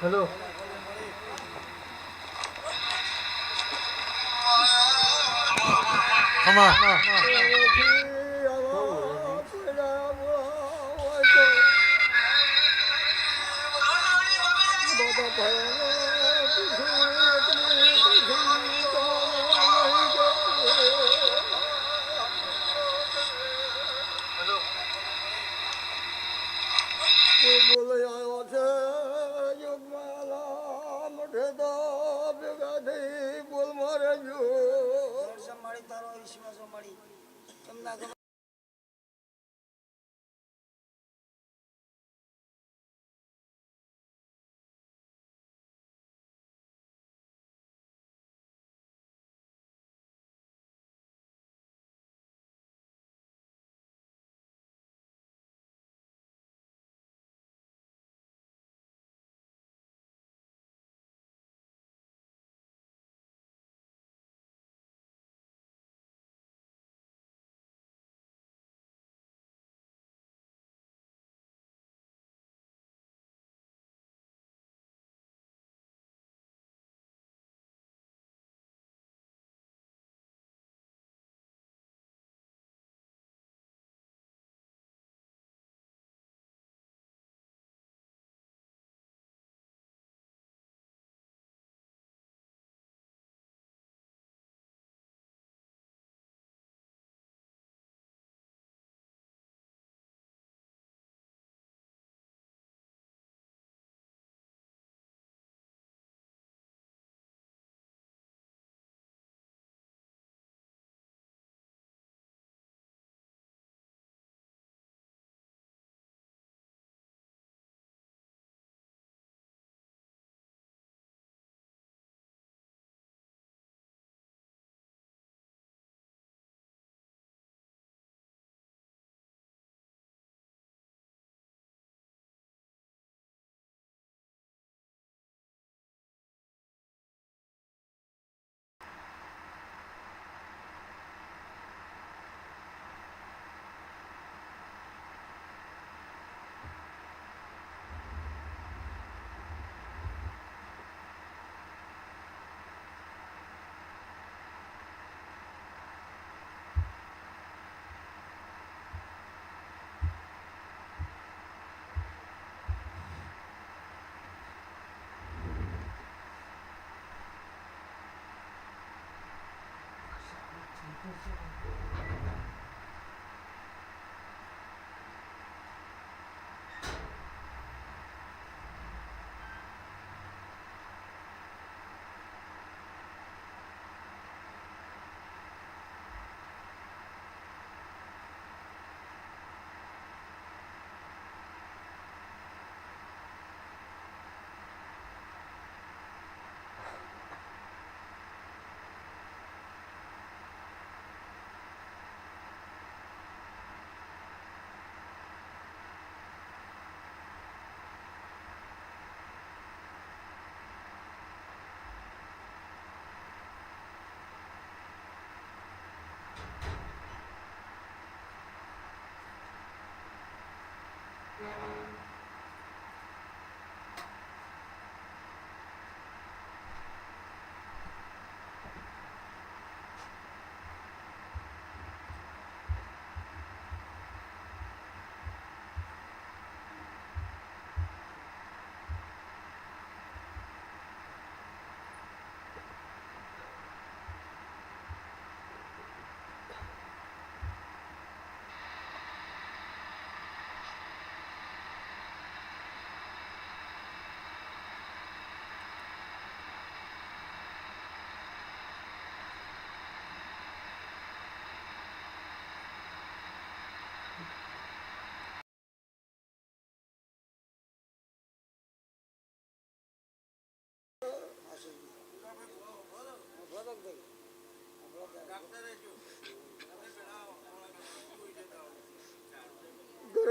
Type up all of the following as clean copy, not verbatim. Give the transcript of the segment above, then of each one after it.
Hello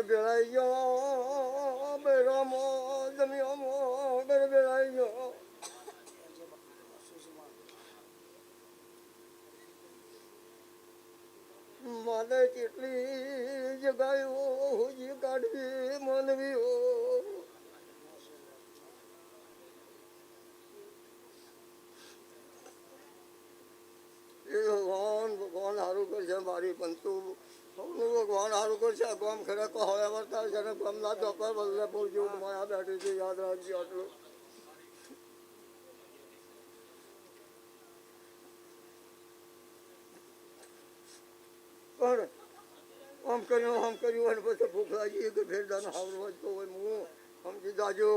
બેળાઈ ગયો બેરામો જમ્યોમો ઘર બેળાઈ ગયો માને કેટલી જગાયો હોજી કાઢવી માનવીઓ એ ભગવાન સારું કરશે મારી પંતુ સૌનું ભગવાન સારું કરશે ગામ ખરેખર હવે વર્તા છે ને ગામના ધોપર બદલે બોલજો માયા બેઠી છે યાદ રાખજો આટલું પણ આમ કર્યું અને પછી ભૂખ લાગી કે ફેરદાનો હાવરો વધતો હોય હું સમજી જાજો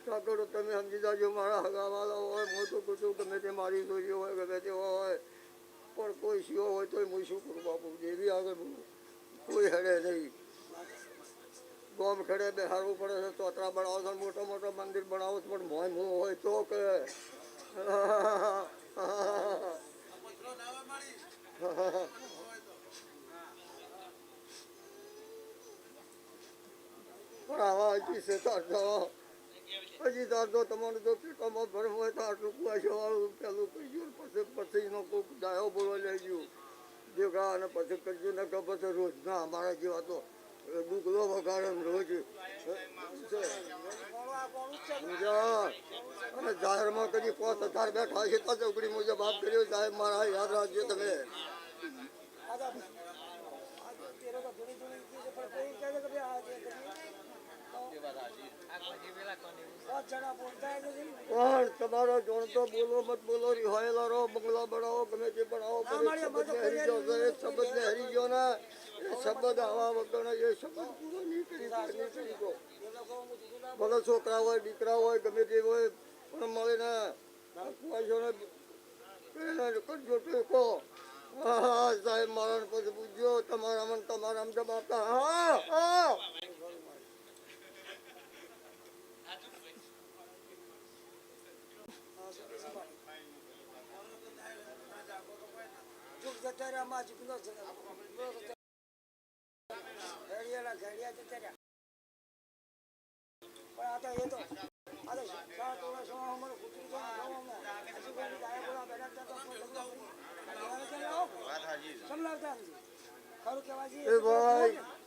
સાકરો તમે સમજી જાજો મારા હગાવાલા હોય મોટું કુટુંબ ગમે તે મારી છોરીઓ હોય ગમે તે હોય પણ કોઈ શિયો હોય તોય હું શું કરું બાપુ જેવી આગળ કોઈ હેડે નહીં ગોમ ખેડે બેહારવું પડે છે તોતરા બનાવો છો મોટો મોટો મંદિર બનાવો છો પણ મોય મોં હોય તો કે પણ આવા હજી છે હજી તારતો તમારું તો પેટામાં ભરમ હોય તો આટલું કુવાશો વાળું પેલું કરજો પછી એનો કોઈક ડાયો બોલો લેજો દેખા અને પછી કરજો ને કે પછી રોજના અમારા જેવા તો ડુકલો વગાડે રોજ અને જાહેરમાં કદી 5000 બેઠા છે તો ચોકડી મુજબ બાપ કર્યો સાહેબ મારા યાદ રાખજો તમે પણ તમારો જોણતો બોલો મત બોલો રિહાયેલા રહો બંગલા બનાવો ગમે તે બનાવો શબ્દ ને હરી ગયો ને એ શબ્દ આવા વગર એ શબ્દ પૂરો નહીં કરી દો ભલે છોકરા હોય દીકરા હોય ગમે તે હોય પણ મળે ને કરજો ટેકો હા સાહેબ મારા પછી પૂછજો તમારા જવાબ હા હા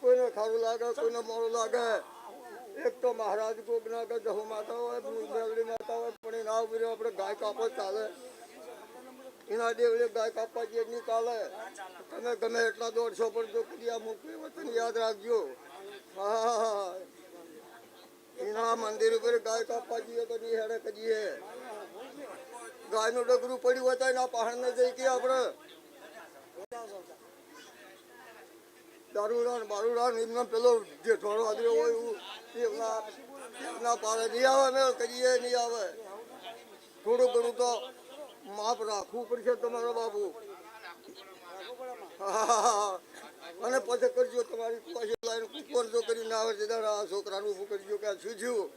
કોઈને ખારું લાગે કોઈને મોડું લાગે એક તો મહારાજ કોક ના કે જહુ માતા હોય મેલડી માતા હોય પણ એના ઉપર આપણે ગાય કાપો ચાલે એના દેવડે ગાય કાપવા જે નહીં ચાલે તમે ગમે એટલા દોડશો પણ જો કદી મૂકવી વતન યાદ રાખજો હા એના મંદિર ઉપર ગાય કાપવા જઈએ તો નહીં હેડે કજીએ ગાયનું ડગરું પડ્યું હોય તો એના પહાડ ને જઈ કે આપણે દારૂડા બારૂડા એમના પેલો જેઠવાડો આદર્યો હોય એમના પાડે નહીં આવે અમે કરીએ નહીં આવે થોડું ઘણું તો માપ રાખવું પડશે તમારા બાપુ અને પછી કરજો તમારી પાસે લાઈન કુકર જો કરી ના આવે છે આ છોકરાનું ઊભું કરજો કે શું થયું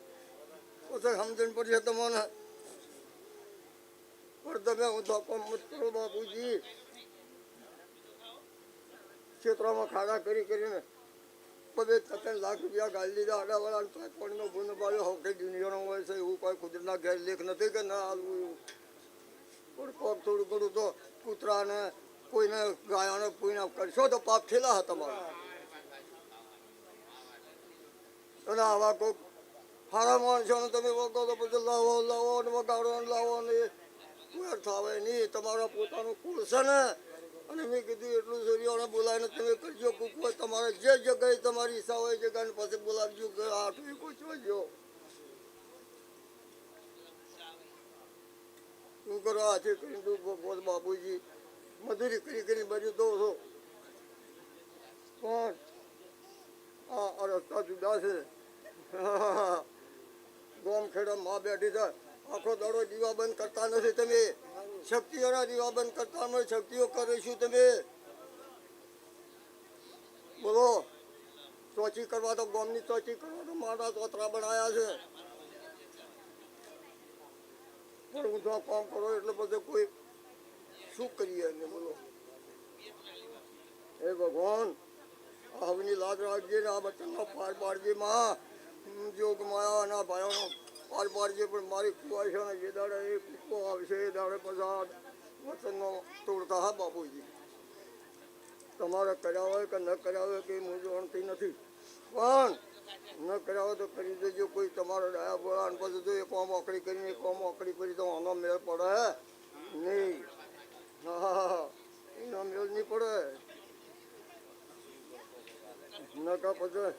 પછી સમજણ પડશે તમને પણ તમે હું ધોકો મત કરો બાપુજી ક્ષેત્રમાં ખાડા કરીને 2-3 લાખ રૂપિયા ગાળી લીધા આડાવાળા તો પણનો ગુણ બાળ્યો હવે દુનિયાનો હોય છે એવું કોઈ કુદરતના ઘેર લેખ નથી કે ના હાલવું એવું પણ પગ થોડું ઘણું તો કૂતરાને કોઈને ગાયાને કોઈને કરશો તો પાપ થયેલા હતા તમારા અને આવા કોઈ સારા માણસોને તમે વગો તો પછી લાવો ને વગાડો ને લાવો ને કોઈ અર્થ આવે નહીં તમારા પોતાનું કુળ છે ને અને મેં કીધું એટલું સૂર્યોને બોલાવીને તમે કરજો કૂક હોય તમારે જે જગ્યાએ તમારી ઈચ્છા હોય જગ્યાને પાસે બોલાવજો કે આઠું પૂછવાજો શું કરો હાથે કરીને તું બાપુજી મજૂરી કરી બધું દો છો પણ આ રસ્તા જુદા છે ગામ ખેડા માં બેઠી છે આખો દાડો દીવા બંધ કરતા નથી તમે શક્તિઓના દીવા બંધ કરતા નથી શક્તિઓ કરીશું તમે બોલો ચોચી કરવા તો ગામની ચોચી કરવા તો મારા તોતરા બનાવ્યા છે પણ હું તો કામ કરો એટલે બધે કોઈ શું કરીએ એને બોલો હે ભગવાન હવની લાજ રાખજે ને આ બચ્ચાનો પાર પાડજે માં જોગ માયાના ભાઈઓનો પાર પાડજે પણ મારી ખુવાઈ છે ને જે દાડે એ કૂકો આવશે એ દાડે પ્રસાદ વચનનો તોડતા હા બાપુજી તમારે કર્યા હોય કે ન કર્યા હોય કે હું જાણતી નથી, પણ ન કર્યા હોય તો કરી દેજો. કોઈ તમારો ડાયા બોળા અને પછી જો એક કોમ ઓકડી કરીને એક કોમ ઓકડી કરી તો આનો મેળ પડે નહીં. હા, એનો મેળ નહીં પડે. નકા પછી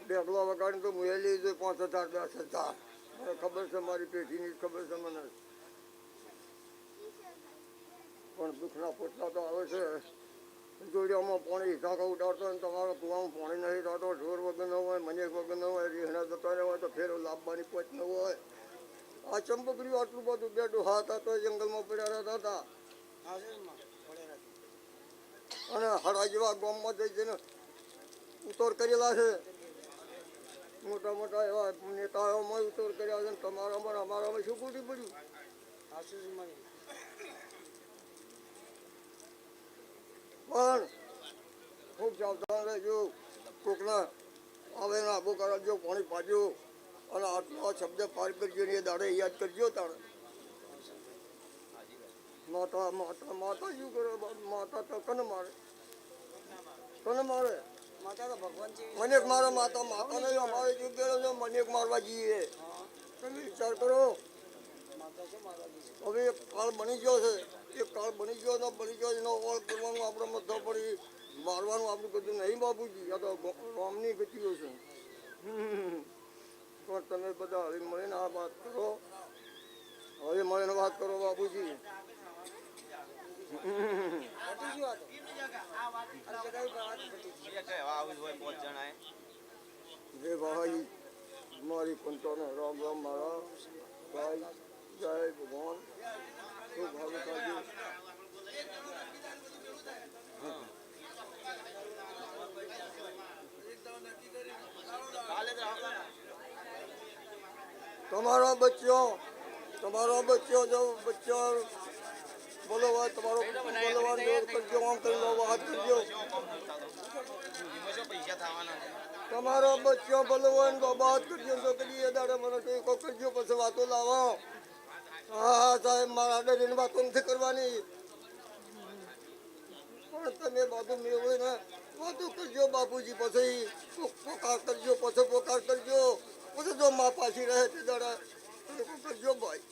બેગલો વગાડીને તો મુએલી જોઈએ 5,000 10,000. મને ખબર છે, મારી પેઢીની ખબર છે મને. પણ દુઃખના પોટલા તો આવે છે. જોડિયામાં પાણી હિસાકા ઉડાડતો હોય ને તમારો કુવામાં પાણી નહીં થતો, ઢોર વગર ન હોય, મનેક વગર ન હોય, રીહણા જતા રહ્યા હોય તો ફેર લાભવાની પોચ ન હોય. આ ચંપકડીઓ આટલું બધું બેઠું હાથ હતો જંગલમાં પડ્યા રહેતા હતા. અને હરા જેવા ગામમાં જઈ જઈને ઉતર કરેલા છે. મોટા મોટા એવા નેતાઓમાં ઉતર કર્યા છે. તમારામાં અમારામાં શું ખોટી પડ્યું? પણ ખૂબ સાવધાન રહેજો. કોકના આવે ને આબુ કરાવજો, પાણી પાજો અને આટલો શબ્દ પાર કરજો ને એ દાડે યાદ કરજો. તારે માતા માતા માતા શું કરે? માતા તો કને મારે? કને મારે? મને મારા માતા માતા નહીં, અમારે શું કરે છે? મને મારવા જઈએ. તમે વિચાર કરો. હવે એક કાળ બની ગયો છે. એક કાળ બની ગયો ને બની ગયો એનો ઓળ કરવાનું આપણે મધો પડી મારવાનું આપણું બધું નહીં બાપુજી. આ તો રામની ગતિઓ છે. પણ તમે બધા હવે મળીને આ વાત કરો. હવે મળીને વાત કરો બાપુજી. જય ભાઈ મારી પંચોને રામ રામ મારા ભાઈ. જય ભગવાન. ખૂબ ભાવી કાઢજો. તમારો બચ્ચો જો બચ્ચો બોલવા તમારો બોલવાનું કરજો. આમ કરી લો, વાત કરજો. તમારો બચ્ચો બોલવાનું વાત કરજો. તો કરીએ દાડે મને ટેકો કરજો, પછી વાતો લાવો. હા સાહેબ, મારા ડરીને વાતો નથી કરવાની. પણ તમે બધું મેળવે ને વાતો કરજો બાપુજી. પછી પોકાર કરજો, પછી પોકાર કરજો. પછી જો મા પાછી રહે તે દાડા કરજો ભાઈ.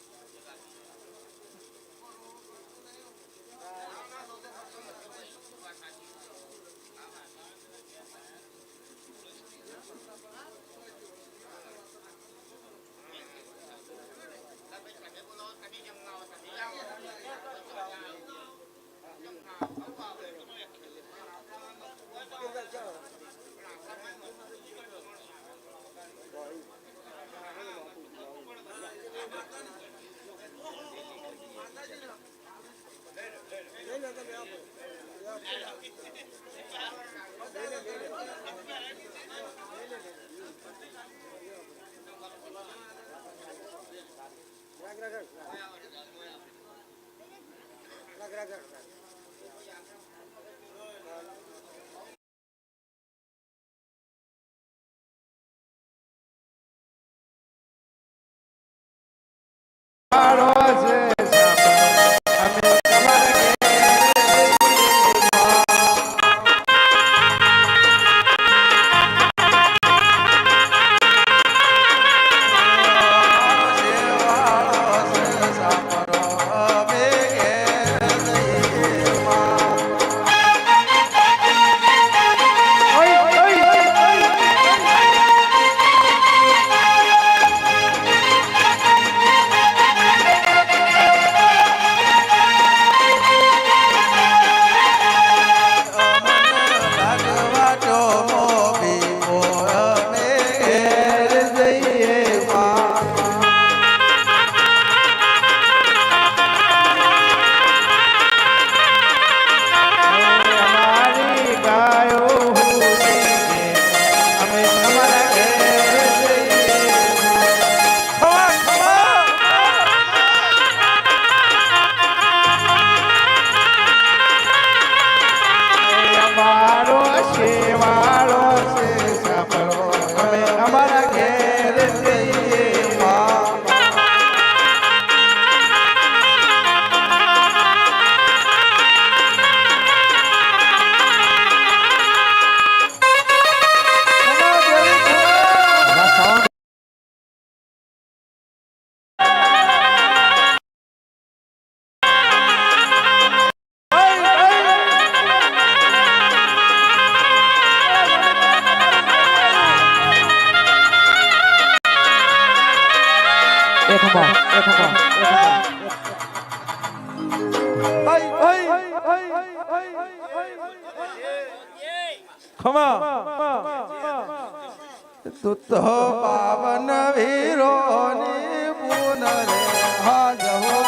તું તો પાવન વીરો ની પૂન રે હાજહો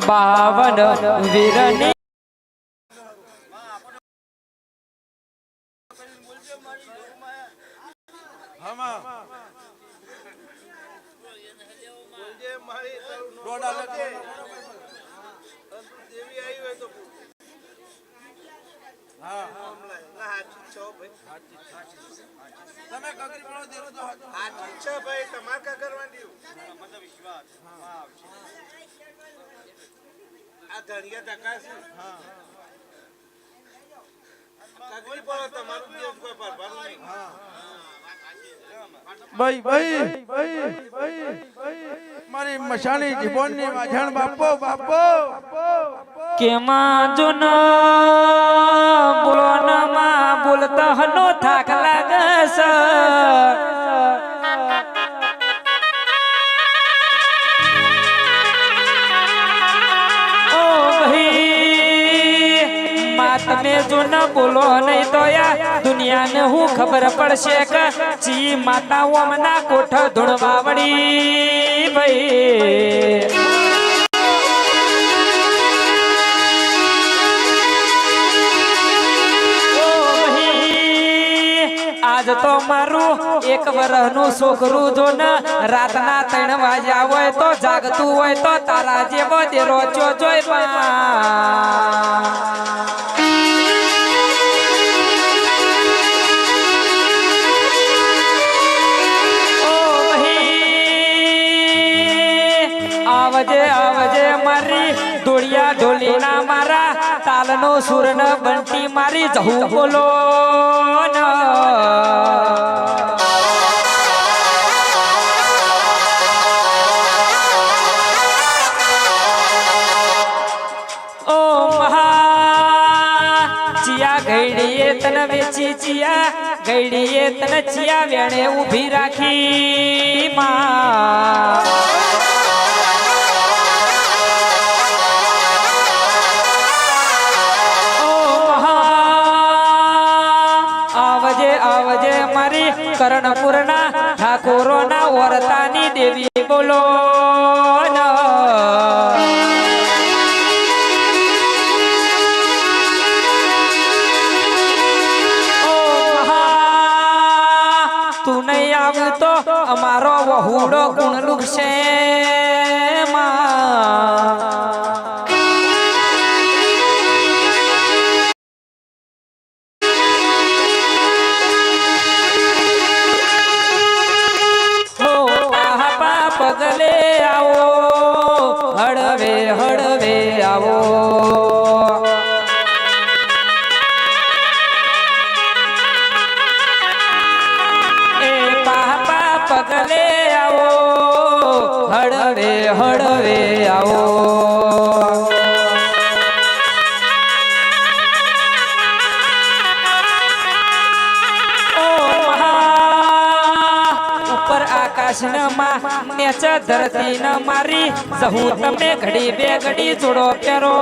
બાવન વીરની મારી મશાની જીવન ની વાજણ બાપો બાપો કેમાં જુન બોલો માં બોલતા હનો થાક લાગે ઓ ભાઈ તમે જો ન બોલો નહીં તો યા દુનિયાને હું ખબર પડશે કે ચી માતાઓ મના કોઠ ધૂળવા વળી ભાઈ આજ તો મારું એક વરહનું છોકરું જો ને રાતના 3 વાગ્યા હોય તો જાગતું હોય તો તારા જેવો દેરો જોઈ આવજે મારી દોડિયા ઢોલીના મારા તાલનો સુરન બંટી મારી જહુ બોલો ઓ મહા ચિયા ગઈડીએ તન વેચી ચિયા ગઈડીએ તન ચિયા વેણે ઊભી રાખી માં આવજે મારી કરણપુરના ઠાકોરોના વર્તાની દેવી બોલો તું નહીં આવું તો અમારો વહુડો ગુણ લુકશે પગલે આવો હળવે હળવે આવો એ પાપા પગલે આવો હળવે હળવે આવો નેચ ધરતી ન મારી સહુ તમે ઘડી બે ઘડી જોડો પેરો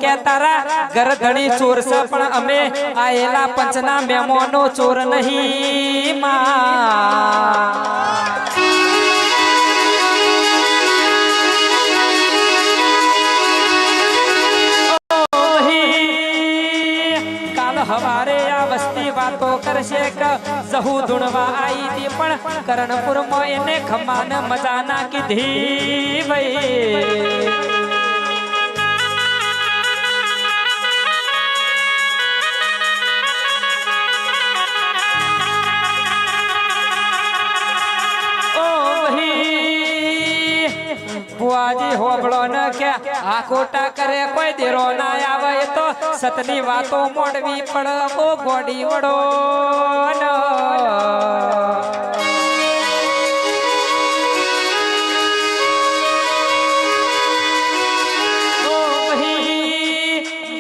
કે તારા ગરધણી ચોર છે પણ અમે આયેલા પંચના મેમોનો ચોર નહીં કાલ હવારે આ વસ્તી વાતો કરશે કે જહુ ધૂણવા આવી હતી પણ કરણપુરમાં એને ખમાને મજા ના કીધી ભાઈ હા ખોટા કરે કોઈ દેરો ના આવે એ તો સતની વાતો મોડવી પડ ઓ ગોડી વડો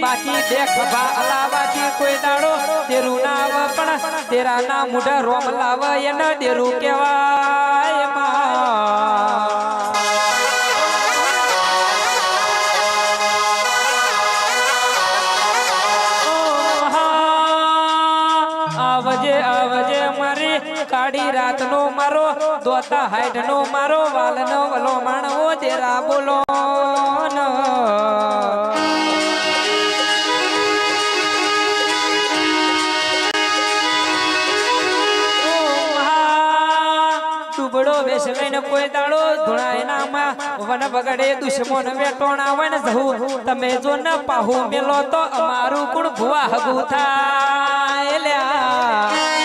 બાકી દેખ ભા અલાવાથી કોઈ દાડો તેરું નાવ પણ તેરા ના મુઢ રોમ લાવ એને દેરું કહેવાય આવજે આવજે મારી કાળી રાત નો મારો દોતા હાઈટ નો મારો વાલ નો વલો માણવો તેરા બોલો કોઈ દાડો ધુણાય નામાં વન બગડે દુશ્મન વેટોણા વન જહું તમે જો ન પાહુ મેલો તો અમારું કુણ ભુવા હગું થાય લ્યા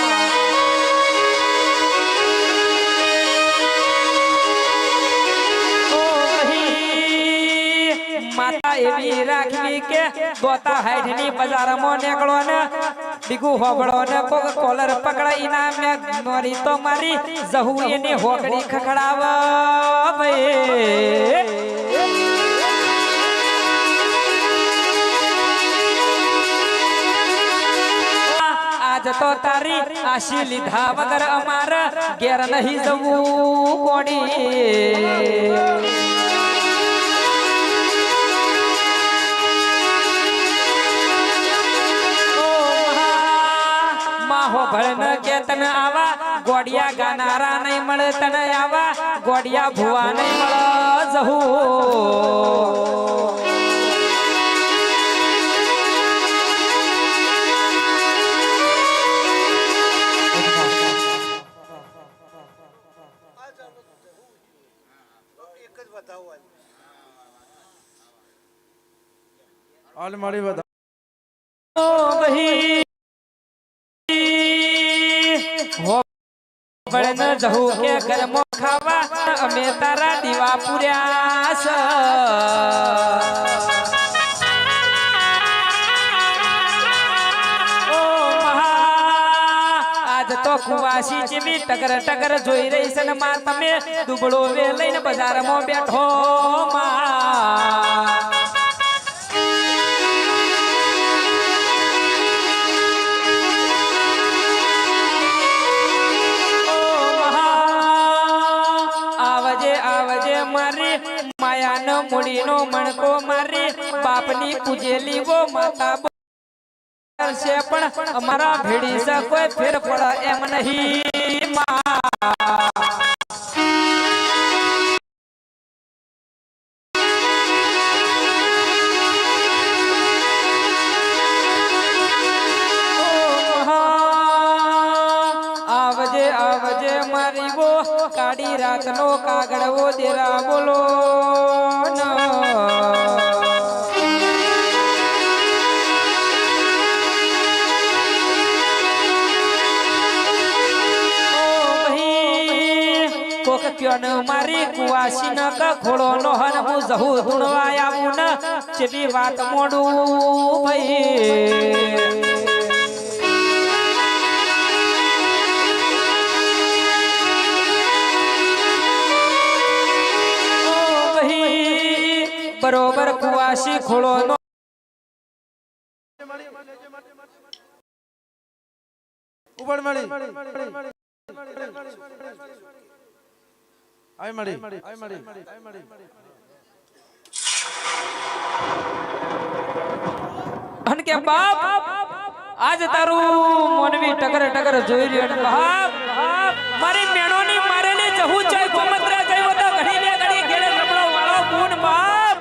માતા એવી રાખવી કે દોતા હાઈટ ની બજારમાં નીકળો ને બીગુ હોબળો ને કોક કોલર પકડાઈ ના મે મારી તો મારી જહુ એની હોકડી ખખડાવ ભાઈ આજ તો તારી આશી લીધા વગર અમાર ઘેર નહીં જવું કોડી ભળન કે તને આવા ગોડિયા ગાનારા નહીં મળે તને આવા ગોડિયા ભુવા નહીં મળે જહુ ઓલ મારી બતા ઓ બહી ભળન જહુ કે ઘરમો ખાવા અમે તારા દીવા પૂર્યા છે ઓ મહા આજ તો કુવાસી જેવી ટગર ટગર જોઈ રહી છે ને માં તમે દુબળો વે લઈને બજારમાં બેઠો માં માયાનો મૂડીનો મણકો મારી બાપની પૂજેલી વો માતા છે પણ અમારા ભેડી સે કોઈ ફેર પડે એમ નહીં આવજે આવજે મારી વો કાળી રાત નો કાગડવો દેરા બોલો કોક ક્યો ન મારી કુવાસી ન ખોડો નો હન હું જહુ ધૂણવા આવું ન ચેવી વાત મોડું ભાઈ બરોબર કુવાસી ખોળો નો ઉપર મળી આય મળી અન કે બાપ આજ તારું મોનવી ટગર ટગર જોઈ રહ્યો બાપ મારી મેણોની મારેલી જહુ જોઈ ગોમત્રા જઈ તો ઘડી બે ઘડી ઘેડે રમણો વાળો ગુણ બાપ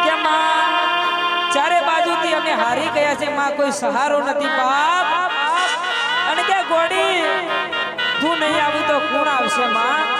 કે માં ચારે બાજુથી અમે હારી ગયા છે માં કોઈ સહારો નથી બાપ અને કે ગોડી તું નહીં આવું તો કોણ આવશે માં